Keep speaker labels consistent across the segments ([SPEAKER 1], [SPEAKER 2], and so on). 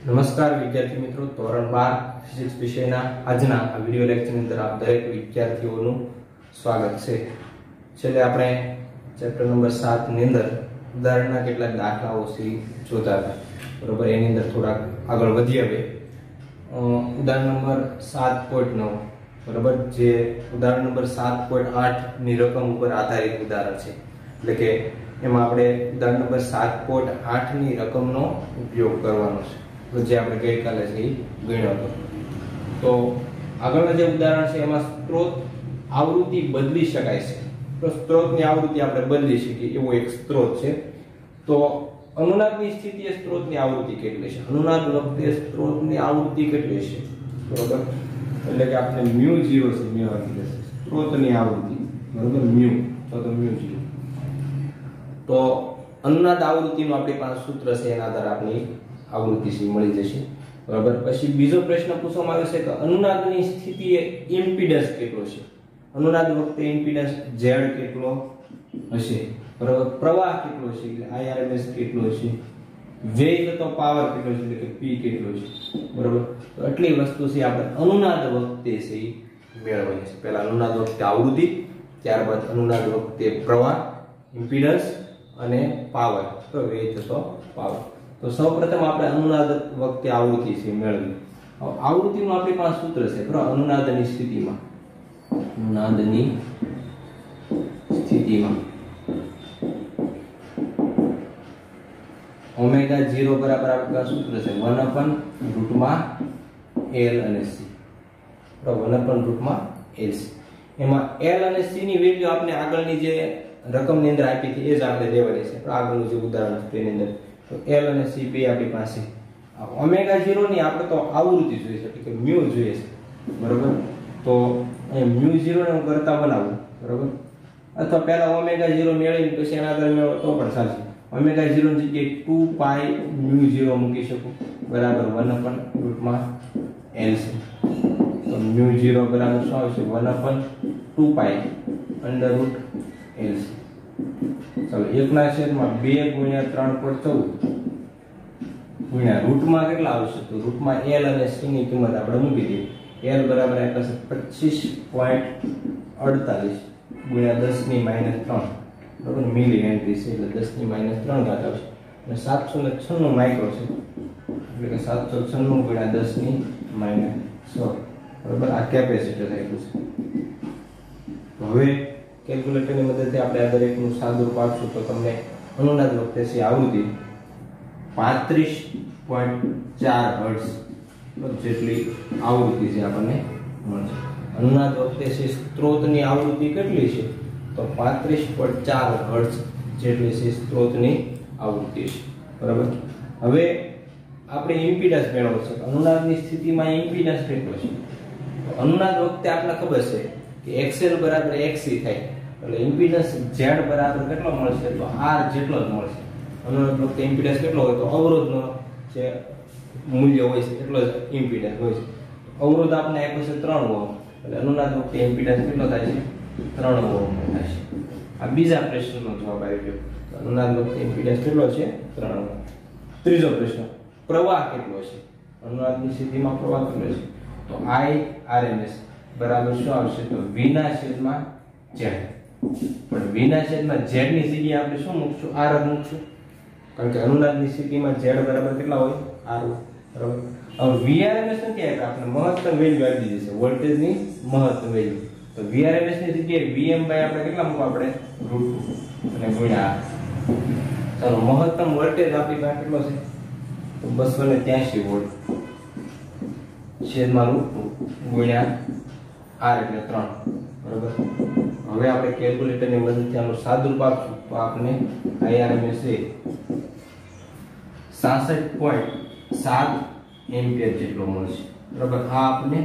[SPEAKER 1] નમસ્કાર વિદ્યાર્થી મિત્રો, ધોરણ 12 ફિઝિક્સ વિષયના આજના આ વિડિયો લેક્ચરની અંદર આપ દરેક વિદ્યાર્થીઓનું સ્વાગત છે. છેલ્લે આપણે ચેપ્ટર નંબર 7 ની અંદર ઉદાહરણના કેટલાક દાખલાઓ જોતા હતા. બરોબર, એની અંદર થોડાક આગળ વધીએ. હવે ઉદાહરણ નંબર 7.9 બરોબર, જે ઉદાહરણ નંબર 7.8 ની રકમ ઉપર આધારિત ઉદાહરણ છે. એટલે કે એમાં આપણે ઉદાહરણ નંબર 7.8 ની રકમનો ઉપયોગ કરવાનો છે, જે આપણે ગઈકાલે છે ગણ્યો હતો. તો આગળનું જે ઉદાહરણ છે એમાં સ્ત્રોત આવૃત્તિ બદલી શકાય છે. તો સ્ત્રોતની આવૃત્તિ આપણે બદલી શકીએ એવો એક સ્ત્રોત છે. તો અનુનાદની સ્થિતિએ સ્ત્રોતની આવૃત્તિ કેટલી છે? અનુનાદ વખતે સ્ત્રોતની આવૃત્તિ કેટલી છે? બરોબર, એટલે કે આપણે μ0 છે, μ આપી દેશે સ્ત્રોતની આવૃત્તિ. બરોબર, μ તો μ0. તો અનુનાદ આવૃત્તિનું આપણી પાસે સૂત્ર છે, એના આધારે આપણી આવૃત્તિ સી મળી જશે. બરાબર, પછી બીજો પ્રશ્ન પૂછવામાં આવ્યો છે કે અનુનાદની સ્થિતિએ ઇમ્પિડન્સ કેટલો છે? અનુનાદ વખતે ઇમ્પિડન્સ Z કેટલો હશે? બરાબર, પ્રવાહ કેટલો છે એટલે IRMS કેટલો છે? વેગ તો પાવર કેટલો છે એટલે કે P કેટલો છે? બરાબર, તો આટલી વસ્તુ છે આપણે અનુનાદ વખતે છે મેળવવાની છે. પહેલા અનુનાદ વખતે આવૃત્તિ, ત્યારબાદ અનુનાદ વખતે પ્રવાહ, ઇમ્પિડન્સ અને પાવર, તો વેગ તો પાવર. તો સૌપ્રથમ આપણે અનુનાદ વખતે આવૃત્તિ છે મેળવી. આવૃત્તિનું આપણી પાસે સૂત્ર છે બરાબર. અનુનાદની સ્થિતિમાં ઓમેગા 0 બરાબર આપણી પાસે સૂત્ર છે 1/√L અને C. બરાબર, 1/√L. એમાં L અને C ની વેલ્યુ આપણે આગળની જે રકમની અંદર આપી હતી એ જ આપણે લેવાની છે. આગળનું જે ઉદાહરણ છે તેની અંદર તો L અને C બે આપણી પાસે. ઓમેગા 0 ની આપણે તો આવૃત્તિ જોઈએ છે, એટલે કે μ જોઈએ છે. બરોબર, તો અહીંયા μ0 ને હું કરતા બનાવું. બરોબર, અથવા પહેલા ઓમેગા 0 મેળવીને પછી એના આધારે મેળવો તો પણ ચાલશે. ઓમેગા 0 ની જગ્યાએ 2π μ0 મૂકી શકું. બરાબર, 1/√L છે. તો μ0 બરાબર શું આવશે? 1/2π √L છે. ચાલો, 1/2 ગુણ્યા 3/14 ગુણ્યા રૂટમાં કેટલા આવશે? તો રૂટમાં L અને C ની કિંમત આપણે મૂકી દઈએ. L બરાબર એટલે 25.48 ગુણ્યા 10⁻3. બરાબર, મિલી હેનરી છે એટલે 10⁻3 ઘાત આવશે. અને 796 માઇક્રો છે એટલે કે 796 ગુણ્યા 10⁻6. બરાબર, આ કેપેસિટર આપ્યું છે. હવે કેલ્ક્યુલેટરની મદદથી આપણે આ દરેકનું સાદુરૂપ આપશું તો તમને અનુનાદ વખતે છે આવૃત્તિ 35.4 હર્ટ્ઝ જેટલી આવૃત્તિ છે આપણને મળશે. અનુનાદ વખતે છે સ્ત્રોતની આવૃત્તિ કેટલી છે? તો 35.4 હર્ટ્ઝ જેટલી છે સ્ત્રોતની આવૃત્તિ છે. બરાબર, હવે આપણે ઇમ્પિડન્સ મેળવવો છે. અનુનાદની સ્થિતિમાં ઇમ્પિડન્સ કેટલો છે? અનુનાદ વખતે આપણને ખબર છે કે XL બરાબર XC થાય, એટલે ઇમ્પિડન્સ Z બરાબર કેટલો મળશે? તો R જેટલો જ મળશે. અનુનાદ વખતે ઇમ્પિડન્સ કેટલો હોય? તો અવરોધનો જે મૂલ્ય હોય છે એટલો જ ઇમ્પિડન્સ હોય છે. અવરોધ આપણે આપ્યો છે 3 ઓહ્મ, એટલે અનુનાદ વખતે ઇમ્પિડન્સ કેટલો થાય છે? 3 ઓહ્મ થાય છે. આ બીજા પ્રશ્નનો જવાબ આવી ગયો. અનુનાદ વખતે ઇમ્પિડન્સ કેટલો છે? 3 ઓહ્મ. ત્રીજો પ્રશ્ન, પ્રવાહ કેટલો છે? અનુનાદની સ્થિતિમાં પ્રવાહ કેટલો છે? તો IRMS બરાબર શું આવશે? તો V/Z. પણ V/Z ની જગ્યાએ આપણે શું મૂકશું? R જ મૂકશું, કારણ કે અનુનાદની સ્થિતિમાં Z બરાબર કેટલા હોય? R. બરાબર, હવે VRMS નથી આપ્યા, આપણે મહત્તમ વેલ્યુ આપી દીધી છે, વોલ્ટેજની મહત્તમ વેલ્યુ. તો VRMS ની જગ્યાએ Vm બાય આપણે કેટલા મૂકવા? આપણે √2 અને ગુણ્યા R. ચાલો, મહત્તમ વોલ્ટેજ આપણી પાસે કેટલો છે? તો 283 વોલ્ટ છેદમાં √2 ગુણ્યા R એટલે 3. બરાબર, હવે આપણે કેલ્ક્યુલેટરની મદદથી આનું સાદુરૂપ આપશું તો આપણે IRMS છે 66.7 એમ્પિયર જેટલો મળશે. બરાબર, આ આપણે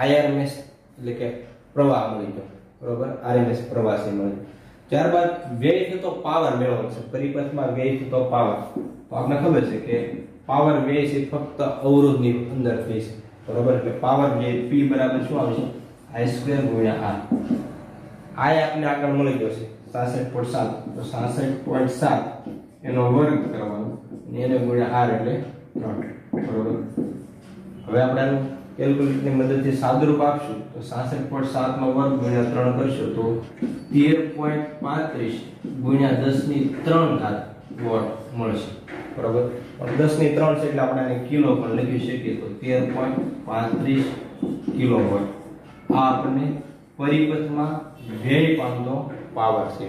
[SPEAKER 1] IRMS એટલે કે પ્રવાહ મળી ગયો. બરાબર, RMS પ્રવાહ છે મળી. ત્યારબાદ વ્યય થતો પાવર મેળવવાનો છે. પરિપથમાં વ્યય થતો પાવર, તો આપણે ખબર છે કે પાવર વ્યય છે ફક્ત અવરોધની અંદર થાય છે. બરાબર, એટલે પાવર વ્યય P બરાબર શું આવશે? I² ગુણ્યા R. I આપણે આગળ મળી ગયો છે 66.7, તો 66.7 એનો વર્ગ કરવાનો અને એને ગુણ્યા R એટલે 3. બરોબર. હવે આપણે આનું કેલ્ક્યુલેટરની મદદથી સાદુરૂપ આપશું તો 66.7 નો વર્ગ ગુણ્યા 3 કરશો તો 13.35 ગુણ્યા 10 ની 3 વોટ મળશે. બરોબર. પણ 10 ની 3 છે એટલે આપણે આને કિલો પણ લખી શકીએ તો 13.35 કિલોવોટ. આ આપણને પરિપથમાં વ્યય પામતો પાવર છે.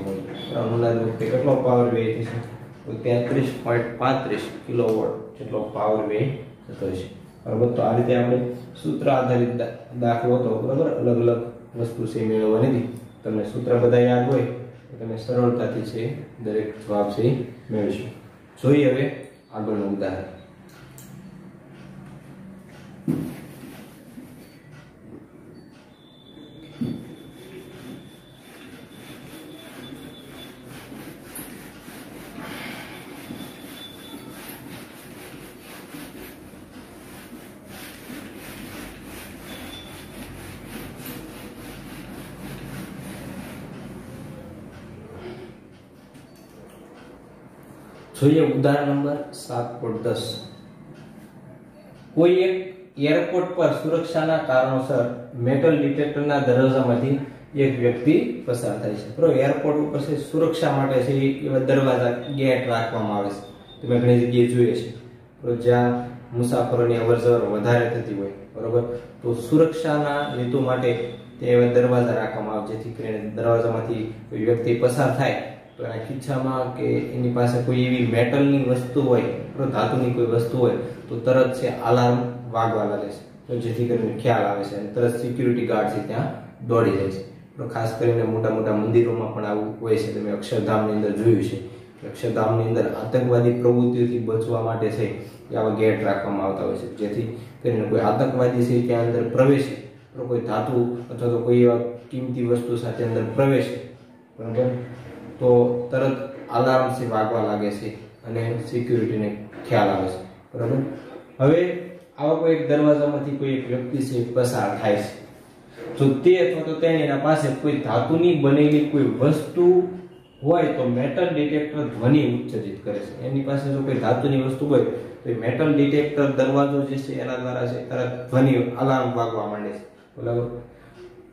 [SPEAKER 1] અંદાજ વખતે કેટલો પાવર વ્યય થશે તો 33.35 કિલોવોટ જેટલો પાવર વ્યય થતો છે. બરાબર. તો આ રીતે આપણે સૂત્ર આધારિત દાખલો હતો. બરાબર. અલગ અલગ વસ્તુ છે મેળવવાની હતી. તમને સૂત્ર બધા યાદ હોય તો તમે સરળતાથી છે દરેક જવાબ છે મેળવશો. જોઈએ હવે આગળનું ઉદાહરણ. જોઈએ ઉદાહરણ નંબર 7.10. કોઈ એક એરપોર્ટ પર સુરક્ષાના કારણોસર મેટલ ડિટેક્ટરના દરવાજામાંથી એક વ્યક્તિ પસાર થાય છે. બરોબર. એરપોર્ટ ઉપર છે સુરક્ષા માટે છે એવા દરવાજા ગેટ રાખવામાં આવે છે. તમે ઘણી જગ્યાએ જોઈએ છે. બરોબર. જ્યાં મુસાફરોની અવરજવર વધારે થતી હોય. બરોબર. તો સુરક્ષાના હેતુ માટે તે એવા દરવાજા રાખવામાં આવે જેથી કરીને દરવાજામાંથી કોઈ વ્યક્તિ પસાર થાય તો એના ખીચામાં કે એની પાસે કોઈ એવી મેટલની વસ્તુ હોય, ધાતુની કોઈ વસ્તુ હોય તો તરત છે અલાર્મ વાગવા લાગે છે. તો જેથી કરીને ખ્યાલ આવે છે અને તરત સિક્યુરિટી ગાર્ડ છે ત્યાં દોડી જાય છે. તો ખાસ કરીને મોટા મોટા મંદિરોમાં પણ આવું હોય છે. તમે અક્ષરધામની અંદર જોયું છે કે અક્ષરધામની અંદર આતંકવાદી પ્રવૃત્તિઓથી બચવા માટે છે આવા ગેટ રાખવામાં આવતા હોય છે જેથી કરીને કોઈ આતંકવાદી છે ત્યાં અંદર પ્રવેશે તો કોઈ ધાતુ અથવા તો કોઈ એવા કિંમતી વસ્તુ સાથે અંદર પ્રવેશે. બરાબર. તો તરત અલાર્મ છે વાગવા લાગે છે અને સિક્યુરિટીને ખ્યાલ આવે છે. બરાબર. હવે આવા કોઈ એક દરવાજામાંથી કોઈ એક વ્યક્તિ છે પસાર થાય છે તો તે અથવા તો તેના પાસે કોઈ ધાતુની બનેલી કોઈ વસ્તુ હોય તો મેટલ ડિટેક્ટર ધ્વનિ ઉત્સર્જિત કરે છે. એની પાસે જો કોઈ ધાતુની વસ્તુ હોય તો મેટલ ડિટેક્ટર દરવાજો જે છે એના દ્વારા છે તરત ધ્વનિ અલાર્મ વાગવા માંડે છે. બરાબર.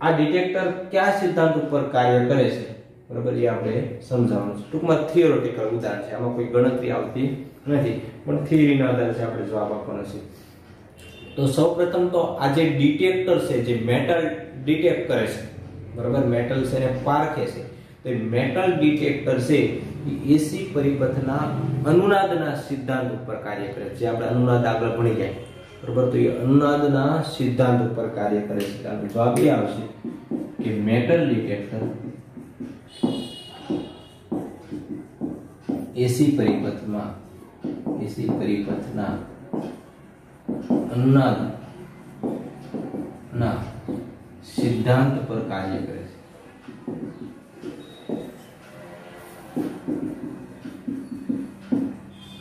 [SPEAKER 1] આ ડિટેક્ટર કયા સિદ્ધાંત ઉપર કાર્ય કરે છે બરાબર એ આપણે સમજાવવાનું છે. ટૂંકમાં થિયોરેટિકલ ઉદાહરણ છે. આમાં કોઈ ગણતરી આવતી નથી પણ થિયરીના આધારે છે આપણે જવાબ આપવાનો છે. તો સૌપ્રથમ તો આ જે ડિટેક્ટર છે જે મેટલ ડિટેક્ટ કરે છે બરાબર મેટલ છે ને પારખે છે તો મેટલ ડિટેક્ટર છે એ એસી પરિપથના અનુનાદના સિદ્ધાંત ઉપર કાર્ય કરે છે. જે આપણે અનુનાદ આગળ ભણી ગયા બરાબર. તો એ અનુનાદના સિદ્ધાંત ઉપર કાર્ય કરે છે. આનો જવાબ એ આવશે કે મેટલ ડિટેક્ટર એસી પરિપથના અનુનાદના સિદ્ધાંત પર કાર્ય કરે છે.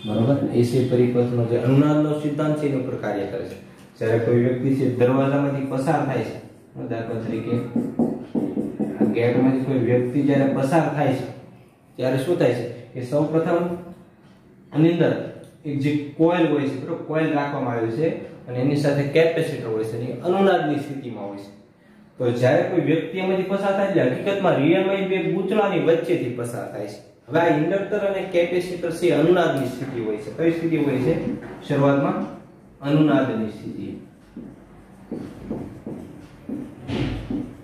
[SPEAKER 1] બરોબર. એસી પરિપથનો જે અનુનાદનો સિદ્ધાંત છે એના પર કાર્ય કરે છે. જ્યારે કોઈ વ્યક્તિ છે દરવાજામાંથી પસાર થાય છે દાખલા તરીકે ગેટમાંથી કોઈ વ્યક્તિ જ્યારે પસાર થાય છે ત્યારે શું થાય છે કે સૌપ્રથમ આની અંદર એક જે કોઇલ હોય છે બરોબર કોઇલ રાખવામાં આવ્યું છે અને એની સાથે કેપેસિટર હોય છે અને અનુનાદની સ્થિતિમાં હોય છે. તો જ્યારે કોઈ વ્યક્તિ એમાંથી પસાર થાય છે હકીકતમાં રિયલમાં બે ગૂંચળાની વચ્ચેથી પસાર થાય છે. હવે આ ઇન્ડક્ટર અને કેપેસિટર છે અનુનાદની સ્થિતિ હોય છે. કઈ સ્થિતિ હોય છે શરૂઆતમાં અનુનાદની સ્થિતિ.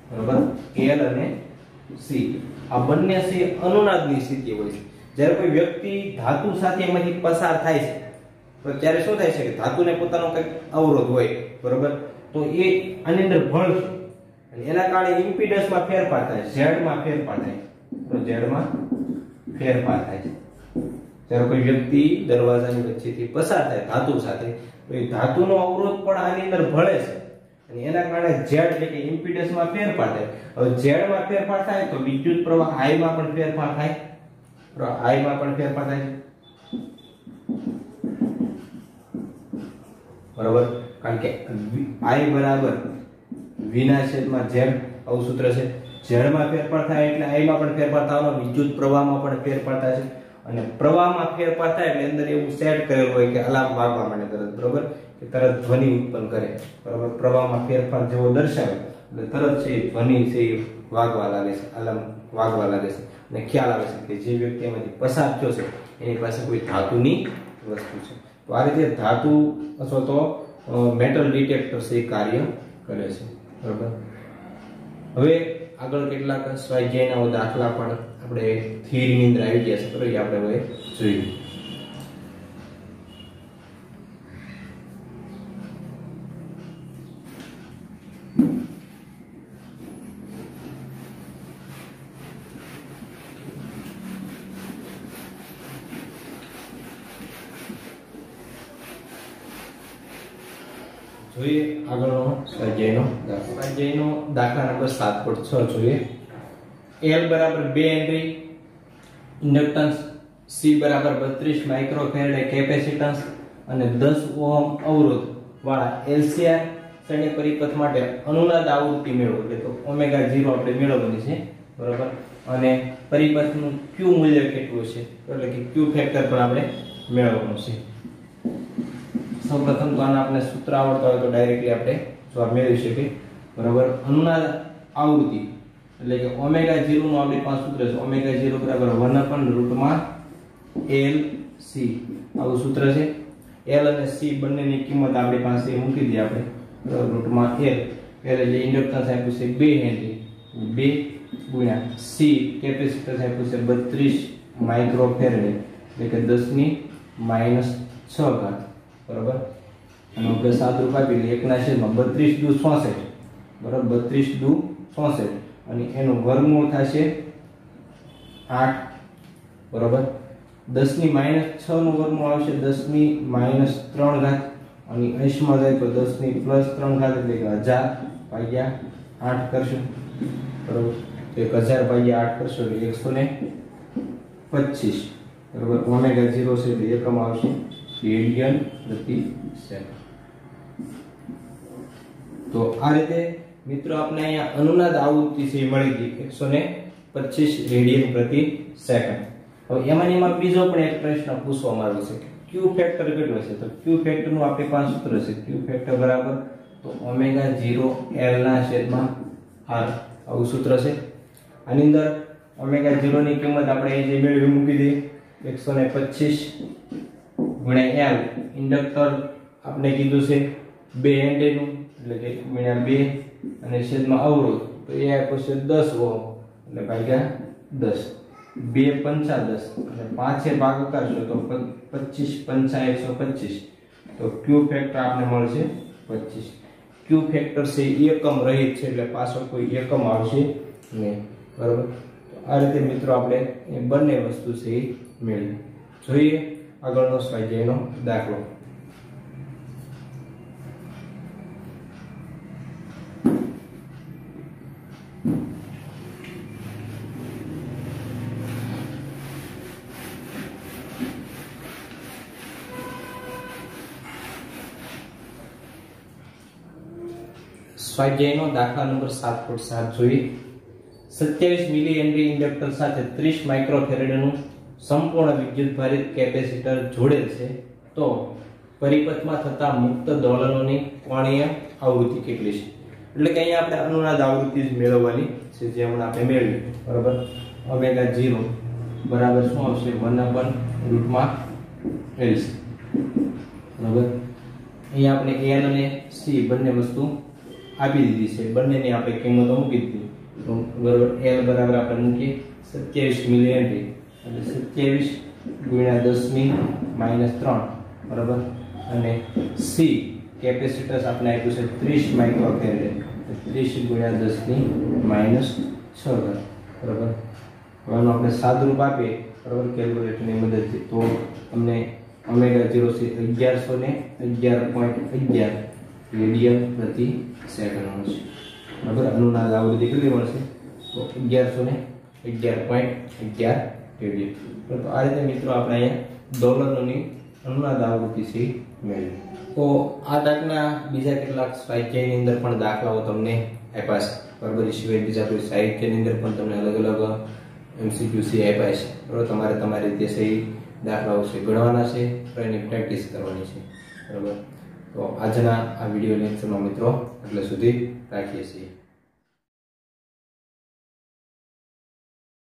[SPEAKER 1] બરાબર. L અને C આ બંને છે અનુનાદની સ્થિતિ હોય છે. જ્યારે કોઈ વ્યક્તિ ધાતુ સાથે એમાંથી પસાર થાય છે તો ત્યારે શું થાય છે કે ધાતુને પોતાનો કંઈક અવરોધ હોય બરોબર તો એ આની અંદર ભળશે અને એના કારણે ઇમ્પિડન્સમાં ફેરફાર થાય Z માં ફેરફાર થાય તો Z માં ફેરફાર થાય છે. જ્યારે કોઈ વ્યક્તિ દરવાજાની વચ્ચેથી પસાર થાય ધાતુ સાથે તો એ ધાતુનો અવરોધ પણ આની અંદર ભળે છે અને એના કારણે Z એટલે કે ઇમ્પિડન્સમાં ફેરફાર થાય. હવે Z માં ફેરફાર થાય તો વિદ્યુત પ્રવાહ I માં પણ ફેરફાર થાય. I માં પણ ફેરફાર થાય બરાબર. કારણ કે I બરાબર V ના છેદમાં Z આવું સૂત્ર છે. Z માં ફેરફાર થાય એટલે I માં પણ ફેરફાર થવાનો વિદ્યુત પ્રવાહમાં પણ ફેરફાર થાય છે. અને પ્રવાહમાં ફેરફાર થાય એટલે અંદર એવું સેટ કરેલું હોય કે અલાર્મ વાગવા માંડે તરત, બરોબર, કે તરત ધ્વનિ ઉત્પન્ન કરે, બરોબર. પ્રવાહમાં ફેરફાર જેવો દર્શાવે એટલે તરત છે ધ્વનિ છે વાગવા લાગે છે, અલાર્મ વાગવા લાગે છે, અને ખ્યાલ આવે છે કે જે વ્યક્તિ એમાંથી પસાર થયો છે એની પાસે કોઈ ધાતુની વસ્તુ છે. તો આ રીતે ધાતુ અથવા તો મેટલ ડિટેક્ટર છે એ કાર્ય કરે છે, બરોબર. હવે આગળ કેટલાક સ્વાધ્યાયના દાખલા પણ આપણે થિયરીની અંદર આવી ગયા છે, બરોબર, એ આપણે હવે જોઈએ. જોઈએ આગળનો સ્વાધ્યાયનો દાખલા નંબર 7.6 જોઈએ. L બરાબર 2 હેનરી ઇન્ડક્ટન્સ, C બરાબર 32 માઇક્રોફેરેડે કેપેસિટન્સ અને 10 ઓહમ અવરોધ વાળા LCR શ્રેણી પરિપથ માટે અનુનાદ આવૃત્તિ મેળવો. એટલે તો ઓમેગા 0 આપણે મેળવવાની છે, બરોબર. અને પરિપથનું Q મૂલ્ય કેટલું છે, એટલે કે Q ફેક્ટર પણ આપણે મેળવવાનું છે. સૌપ્રથમ તો આના આપણે સૂત્ર આવડતા હોય તો ડાયરેક્ટલી આપણે જવાબ મેળવી શકીએ, બરાબર. અનુનાદ આવૃત્તિ એટલે કે ઓમેગા 0 નું આપણી પાસે સૂત્ર છે ઓમેગા 0 બરાબર 1/√L C, આવું સૂત્ર છે. L અને C બંનેની કિંમત આપણી પાસે મૂકી દઈએ આપણે, બરાબર. √L એટલે ઇન્ડક્ટન્સ આપ્યું છે 2 હેનરી, 2 ગુણ્યા C કેપેસિટન્સ આપ્યું છે 32 માઇક્રોફેરેડ એટલે કે 10⁻⁶, બરાબર. અને આપણે સાદુરૂપ આપી એટલે 1/32 બરાબર, 32 અને એનું વર્ગમૂળ થશે 8, બરાબર. 10⁻⁶ નું વર્ગમૂળ આવશે 10⁻³ અને અંશમાં જાય તો 10⁻+3 એટલે કે 1000/8 કરશું, બરાબર. તો 1000/8 કરશો એટલે 125, બરાબર. ઓમેગા 0 છે એટલે એકમ આવશે રેડિયન પ્રતિ સેકન્ડ. તો આ રીતે મિત્રો આપણે અહીંયા અનુનાદ આવૃત્તિ છે મળી ગઈ 125 રેડિયન પ્રતિ સેકન્ડ. હવે એમાં બીજો પણ એક પ્રશ્ન પૂછવામાં આવ્યો છે કે Q ફેક્ટર કેટલો છે. તો Q ફેક્ટર નું આપણી પાસે સૂત્ર છે Q ફેક્ટર બરાબર તો ઓમેગા 0 L ના છેદમાં R, આવું સૂત્ર છે. આની અંદર ઓમેગા 0 ની કિંમત આપણે અહીં જે મેળવી મૂકી દઈએ 125 ગુણ્યા L, ઇન્ડક્ટર આપણે કીધું છે 2 હેનરી નું એટલે કે ગુણ્યા 2 અને છેદમાં અવરોધ તો એ આપ્યો છે 10 ઓહમ એટલે ભાગ્યા 10, 2 પંચા 10 અને 5 એ ભાગ કરશો તો 25 પંચા 125, તો Q ફેક્ટર આપણે મળશે 25. Q ફેક્ટર છે એકમ રહિત છે એટલે પાછળ કોઈ એકમ આવશે નહીં, બરાબર. તો આ રીતે મિત્રો આપણે એ બંને વસ્તુ છે એ મેળવી. જોઈએ આગળનો સ્વાધ્યાયનો દાખલો. સ્વાધ્યાયનો દાખલા નંબર 7.7 જોઈએ. 27 મિલી હેનરી ઇન્ડક્ટર સાથે 30 માઇક્રોફેરેડનું સંપૂર્ણ વિદ્યુતભારિત કેપેસિટર જોડેલ છે તો પરિપથમાં થતા મુક્ત દોલનોની કોણીય આવૃત્તિ કેટલી છે. એટલે કે અહીંયા આપણે અનુનાદ આવૃત્તિ જ મેળવવાની છે જે હમણાં આપણે મેળવી, બરાબર. ઓમેગા 0 બરાબર શું આવશે 1/√L, બરાબર. અહીંયા આપણે L અને C બંને વસ્તુ આપી દીધી છે, બંનેની આપણે કિંમતો મૂકી દીધી, બરાબર. L બરાબર આપણે મૂકીએ 27 મિલી હેનરી એટલે 27 ગુણ્યા 10⁻⁻3, બરાબર. અને C કેપેસિટન્સ આપણે આપ્યું છે 30 માઇક્રોફેરેડ 30 ગુણ્યા 10⁻⁶, બરાબર. હવે આપણે સાદુરૂપ આપીએ, બરાબર, કેલ્ક્યુલેટરની મદદથી તો તમને ઓમેગા 0 છે 1111.11 રેડિયન પ્રતિ સેકન્ડ મળશે, બરાબર. અનુનાદ આવૃત્તિ કેટલી મળશે તો 1111.11 રેડિયન. તો આ રીતે મિત્રો આપણે અહીંયા દોલનોની અનુનાદ આવૃત્તિ છે મેળવી. તો આ ટાઈપના બીજા કેટલાક સ્વાધ્યાયની અંદર પણ દાખલાઓ તમને આપ્યા છે, બરાબર. સિવાય બીજા કોઈ સાહિત્યની અંદર પણ તમને અલગ અલગ MCQ સી આપ્યા છે બરાબર. તમારે તમારી રીતે સહી દાખલાઓ છે ગણવાના છે, એની પ્રેક્ટિસ કરવાની છે બરાબર. તો આજના આ વિડીયો લેક્ચરમાં મિત્રો એટલે સુધી રાખીએ છીએ.